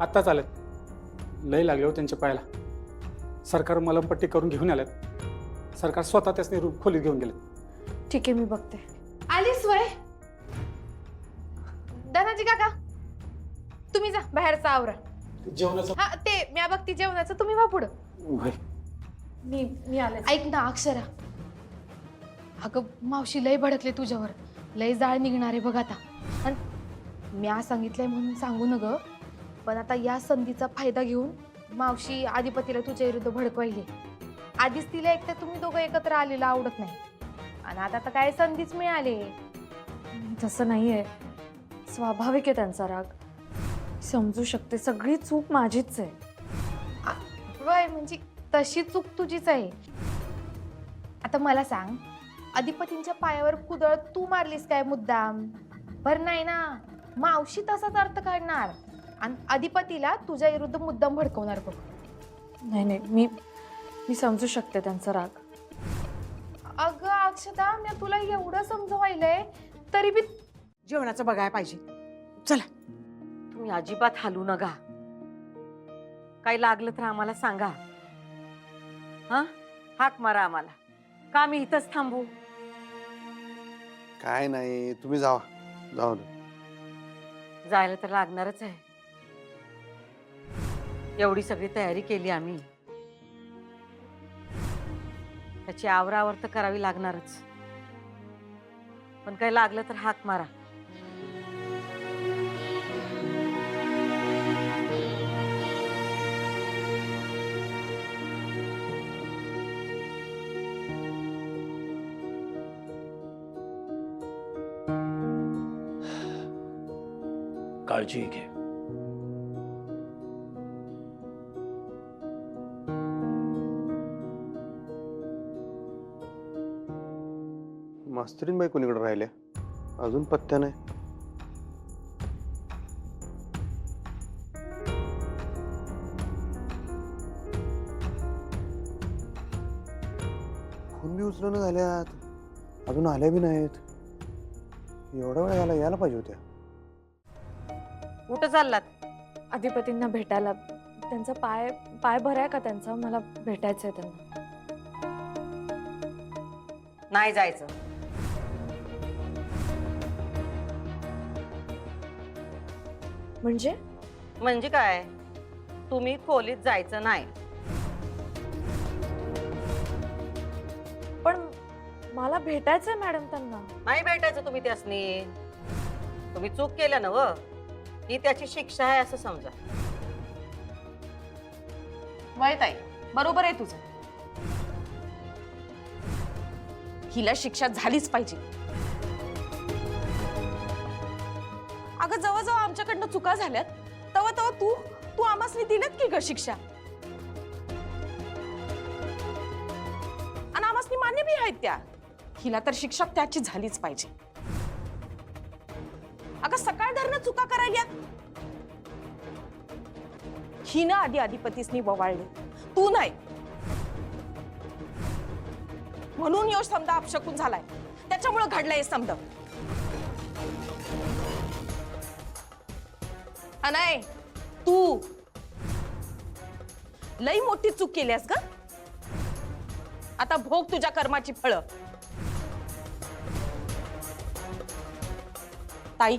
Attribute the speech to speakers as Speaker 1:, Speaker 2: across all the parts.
Speaker 1: आत्ताच आलेत. लय लागले हो त्यांच्या पायाला. सरकार मलमपट्टी करून घेऊन आलेत. सरकार स्वतः त्यासनी रूम खोलीत घेऊन गेले.
Speaker 2: ठीक आहे, मी बघते.
Speaker 3: आलीस वय? दादाजी काका, तुम्ही जा बाहेरचा आवरा.
Speaker 1: जेवणाचं
Speaker 3: हा ते म्या बघती जेवणाचं, तुम्ही वा पुढं.
Speaker 1: होय.
Speaker 2: मी आले.
Speaker 3: ऐक ना अक्षरा, अगं मावशी लय भडकले तुझ्यावर. लय जाळ निघणार आहे बघ आता. आणि म्या सांगितलंय म्हणून सांगू न ग, पण आता या संधीचा फायदा घेऊन मावशी आधिपतीला तुझ्या विरुद्ध भडकवायली. आधीच तिला एक तर तुम्ही दोघं एकत्र आलेलं आवडत नाही, आणि आता तर काय संधीच मिळाली.
Speaker 2: तसं नाहीये, स्वाभाविक आहे त्यांचा राग. समजू शकते, सगळी चूक माझीच आहे.
Speaker 3: वय म्हणजे तशी चूक तुझीच आहे. आता मला सांग, अधिपतींच्या पायावर कुदळ तू मारलीस काय मुद्दाम? बरं नाही ना, मावशी तसाच अर्थ काढणार आणि अधिपतीला तुझ्या विरुद्ध मुद्दाम भडकवणार बघ.
Speaker 2: नाही, मी समजू शकते त्यांचा राग.
Speaker 3: अगं अक्षता, मी तुला एवढं समजवायलंय तरी बी
Speaker 4: जेवणाचं बघायला पाहिजे. चला.
Speaker 5: तुम्ही अजिबात हलू नका. काही लागलं तर आम्हाला सांगा. हा, हाक मारा आम्हाला. का मी इथंच थांबू?
Speaker 6: काय नाही, तुम्ही जावा. जाऊ दे.
Speaker 5: जायला तर लागणारच आहे. एवढी सगळी तयारी केली आम्ही, त्याची आवरावर तर करावी लागणारच. पण काही लागलं तर हाक मारा.
Speaker 7: काळजी घे.
Speaker 6: मास्तरीन बाई कोणीकडे राहिल्या? अजून पत्त्या नाही. फोन बी उचलणं झाल्यात, अजून आल्या बी नाहीत. एवढा वेळ झाला, यायला पाहिजे होत्या.
Speaker 5: कुठं चाललात?
Speaker 2: अधिपतींना भेटायला. त्यांचा पाय भराय का त्यांचा? मला भेटायचंय त्यांना.
Speaker 5: नाही जायचं. म्हणजे काय? तुम्ही खोलीत जायचं नाही.
Speaker 2: पण मला भेटायचंय मॅडम त्यांना.
Speaker 5: नाही भेटायचं तुम्ही त्यासनी. तुम्ही चूक केलं ना व, ही त्याची शिक्षा आहे असं समजा.
Speaker 4: वय ताई, बरोबर आहे तुझं. हिला शिक्षा झालीच पाहिजे. अगं जवळजवळ आमच्याकडनं चुका झाल्यात, तेव्हा तू आम्हासनी दिल्यात की ग शिक्षा? आणि आम्हासनी मान्य बी आहेत त्या. हिला तर शिक्षा त्याची झालीच पाहिजे. अगं सकाळ धरणं चुका करायला हिनं आधी अधिपतीसनी ववाळले, तू नाही. म्हणून यो समजा अपशकून झालाय. त्याच्यामुळे घडलंय समजा. नाही, तू लई मोठी चूक केलीस ग. आता भोग तुझ्या कर्माची फळं. ताई,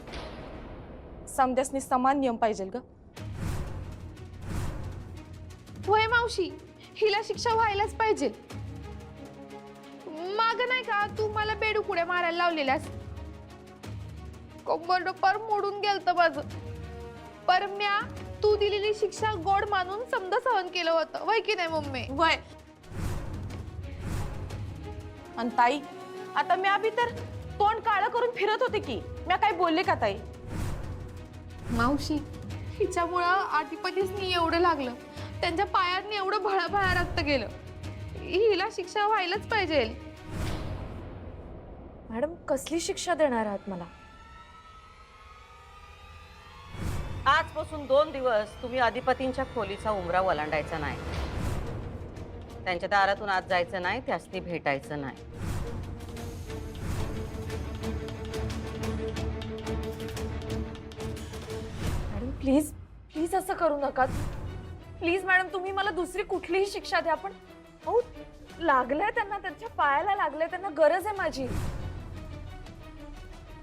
Speaker 4: समद्यासनी समान नियम पाहिजे ग.
Speaker 3: होय मावशी, हिला शिक्षा व्हायलाच पाहिजे. माग नाही का तू मला बेडूक उड्या मारायला लावलेल्यास? कंबर पर मोडून गेलत माझं. पर म्या तू दिलेली शिक्षा गोड मानून समजा सहन केलं होतं, वय की नाही मम्मी?
Speaker 4: वय. आणि ताई, आता म्या बी तर तोंड काळं करून फिरत होते की. म्या काय बोलले का ताई?
Speaker 3: मावशी, हिच्यामुळं अधिपतीसनी एवढं लागलं, त्यांच्या पायातनी एवढं भळाभळा रक्त गेलं. हिला शिक्षा व्हायलाच पाहिजे.
Speaker 2: मॅडम, कसली शिक्षा देणार आहात मला?
Speaker 5: आजपासून 2 दिवस तुम्ही अधिपतींच्या खोलीचा उमरा ओलांडायचा नाही. त्यांच्या दारातून आत जायचं नाही, त्यासनी भेटायचं नाही.
Speaker 2: मॅडम प्लीज प्लीज असं करू नका. प्लीज मॅडम, तुम्ही मला दुसरी कुठलीही शिक्षा द्या. पण अहो, लागलंय त्यांना, त्यांच्या पायाला लागलंय, त्यांना गरज आहे माझी.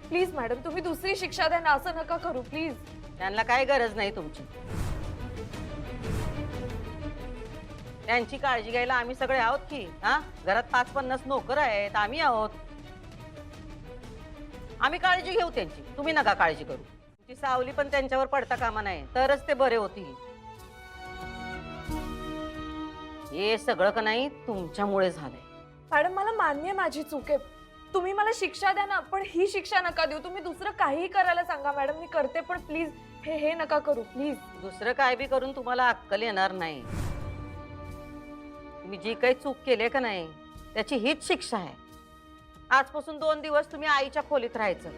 Speaker 2: प्लीज मॅडम, तुम्ही दुसरी शिक्षा द्या ना, असं नका करू प्लीज.
Speaker 5: त्यांना काय गरज नाही तुमची. त्यांची काळजी घ्यायला आम्ही सगळे आहोत की. हा, घरात 5-50 नोकर आहेत, आम्ही आहोत. आम्ही काळजी घेऊ त्यांची, तुम्ही नका काळजी करू. तुमची सावली पण त्यांच्यावर पडता कामा नाही, तरच ते बरे होतील. हे सगळं का नाही तुमच्यामुळे झालंय.
Speaker 2: मॅडम, मला मान्य आहे माझी चूक आहे. तुम्ही मला शिक्षा द्या ना, पण ही शिक्षा नका देऊ. तुम्ही दुसरं काहीही करायला सांगा मॅडम, मी करते. पण प्लीज हे नका करू प्लीज.
Speaker 5: दुसरं काय बी करून तुम्हाला अक्कल येणार नाही. तुम्ही जी काही चूक केली का नाही त्याची हीच शिक्षा आहे. आजपासून 2 दिवस तुम्ही आईच्या खोलीत राहायचं.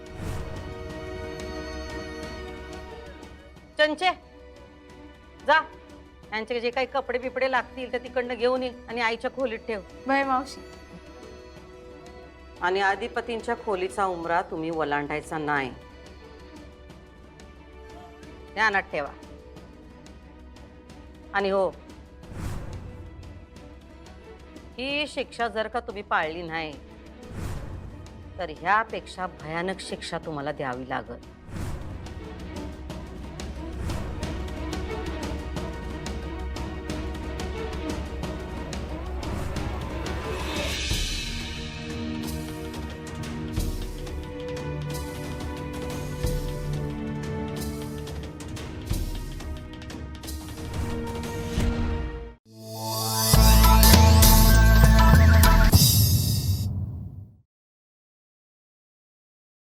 Speaker 5: चंचे, जा, यांचे जे काही कपडे बिपडे लागतील ते तिकडनं घेऊन ये आणि आईच्या खोलीत ठेव.
Speaker 3: बाय मावशी.
Speaker 5: आणि अधिपतींच्या खोलीचा उमरा तुम्ही ओलांडायचा नाही, ध्यानात ठेवा. आणि हो, ही शिक्षा जर का तुम्ही पाळली नाही तर ह्यापेक्षा भयानक शिक्षा तुम्हाला द्यावी लागेल.